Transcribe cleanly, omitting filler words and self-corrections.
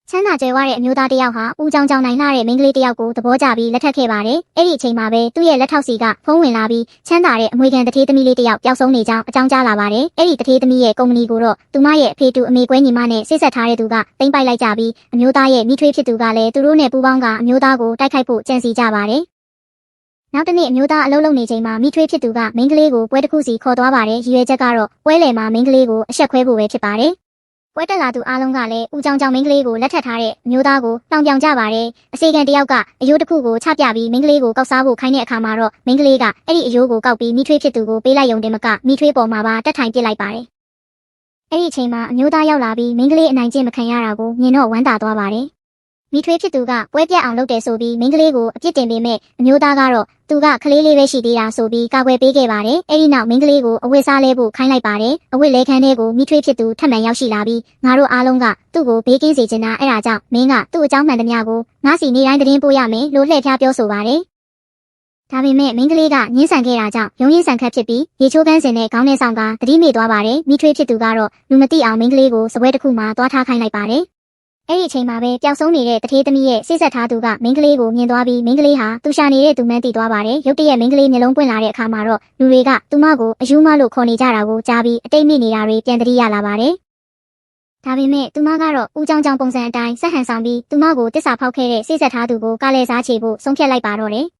ချမ်းသာကြွယ်ဝတဲ့အမျိုးသားတစ်ယောက်ဟာဦးကြောင်ကြောင်နိုင်လှတဲ့မိန်းကလေးတစ်ယောက်ကိုသဘောကျပြီးလက်ထပ်ခဲ့ပါတယ်။အဲ့ဒီအချိန်မှာပဲသူ့ရဲ့လက်ထောက်စီကဖုန်းဝင်လာပြီးချမ်းသာတဲ့အမွေခံတထေးသမီးလေးတစ်ယောက်ပျောက်ဆုံးနေကြောင်းအကြောင်းကြားလာပါတယ်။အဲ့ဒီတထေးသမီးရဲ့ကုမ္ပဏီကိုတော့သူမရဲ့အဖေတူအမေကွဲညီမနဲ့ဆိတ်ဆက်ထားတဲ့သူကသိမ်းပိုက်လိုက်ကြပြီးအမျိုးသားရဲ့မိထွေးဖြစ်သူကလည်းသူတို့နဲ့ပူးပေါင်းကအမျိုးသားကိုတိုက်ခိုက်ဖို့ကြံစည်ကြပါတယ်။နောက်တစ်နေ့အမျိုးသားအလုပ်လုပ်နေချိန်မှာမိထွေးဖြစ်သူကမိန်းကလေးကိုပွဲတစ်ခုစီခေါ်သွားပါတယ်။ရည်ရွယ်ချက်ကတော့ပွဲလယ်မှာမိန်းကလေးကိုအဆက်ခွဲဖို့ပဲဖြစ်ပါတယ်။ပွဲတက်လာသူအားလုံးကလည်းဦးကြောင်ကြောင်မိန်းကလေးကိုလက်ထပ်ထားတဲ့အမျိုးသားကိုတောင်းပြောင်ကြပါတယ်။အစေခံတယောက်ကအယိုးတစ်ခုကိုချပြပြီးမိန်းကလေးကိုကောက်စားဖို့ခိုင်းတဲ့အခါမှာတော့မိန်းကလေးကအဲ့ဒီအယိုးကိုကောက်ပြီးမိထွေးဖြစ်သူကိုပေးလိုက်ရုံတင်မကမိထွေးပေါ်မှာပါတက်ထိုင်ပစ်လိုက်ပါတယ်။အဲ့ဒီအချိန်မှာအမျိုးသားရောက်လာပြီးမိန်းကလေးအနိုင်ကျင့်မခံရတာကိုမြင်တော့ဝမ်းသာသွားပါတယ်။မိထွေးဖြစ်သူကပွဲပြတ်အောင်လုပ်တယ်ဆိုပြီးမိန်းကလေးကိုအပြစ်တင်ပေမဲ့အမျိုးသားကတော့သူကကလေးလေးပဲရှိသေးတာဆိုပြီးကာကွယ်ပေးခဲ့ပါတယ်။အဲ့ဒီနောက်မိန်းကလေးကိုအဝတ်စားလဲဖို့ခိုင်းလိုက်ပါတယ်။အဝတ်လဲခန်းထဲကိုမိထွေးဖြစ်သူထပ်မံရောက်ရှိလာပြီးငါတို့အားလုံးကသူ့ကိုဘေးကင်းစေချင်တာအဲ့ဒါကြောင့်မင်းကသူ့အကြောင်းမှန်သမျှကိုငါစီနေတိုင်းသတင်းပို့ရမယ်လို့လှည့်ဖျားပြောဆိုပါတယ်။ဒါပေမဲ့မိန်းကလေးကငင်းဆန်ခဲ့တာကြောင့်ရုံရင်းဆန်ခတ်ဖြစ်ပြီးရေချိုးကန်းစင်နဲ့ခေါင်းထဲဆောင်ကသတိမေ့သွားပါတယ်။မိထွေးဖြစ်သူကတော့လူမသိအောင်မိန်းကလေးကိုစပွဲတစ်ခုမှာသွားထားခိုင်းလိုက်ပါတယ်။အဲ့ဒီအချိန်မှာပဲပျောက်ဆုံးနေတဲ့တထေးသမီးရဲ့ဆိတ်ဆက်ထားသူကမိန်းကလေးကိုမြင်သွားပြီးမိန်းကလေးဟာသူရှာနေတဲ့သူမှန်းသိသွားပါတယ်။ရုတ်တရက်မိန်းကလေးမျက်လုံးပွင့်လာတဲ့အခါမှာတော့လူတွေကသူမကိုအယူမလို့ခေါ်နေကြတာကိုကြားပြီးအတိတ်မိနေတာတွေပြန်သတိရလာပါတယ်။ဒါပေမဲ့သူမကတော့ဦးကြောင်ကြောင်ပုံစံအတိုင်းဆက်ဟန်ဆောင်ပြီးသူမကိုတစ္ဆာဖောက်ခဲ့တဲ့ဆိတ်ဆက်ထားသူကိုကားလဲစားချေဖို့ဆုံးဖြတ်လိုက်ပါတော့တယ်။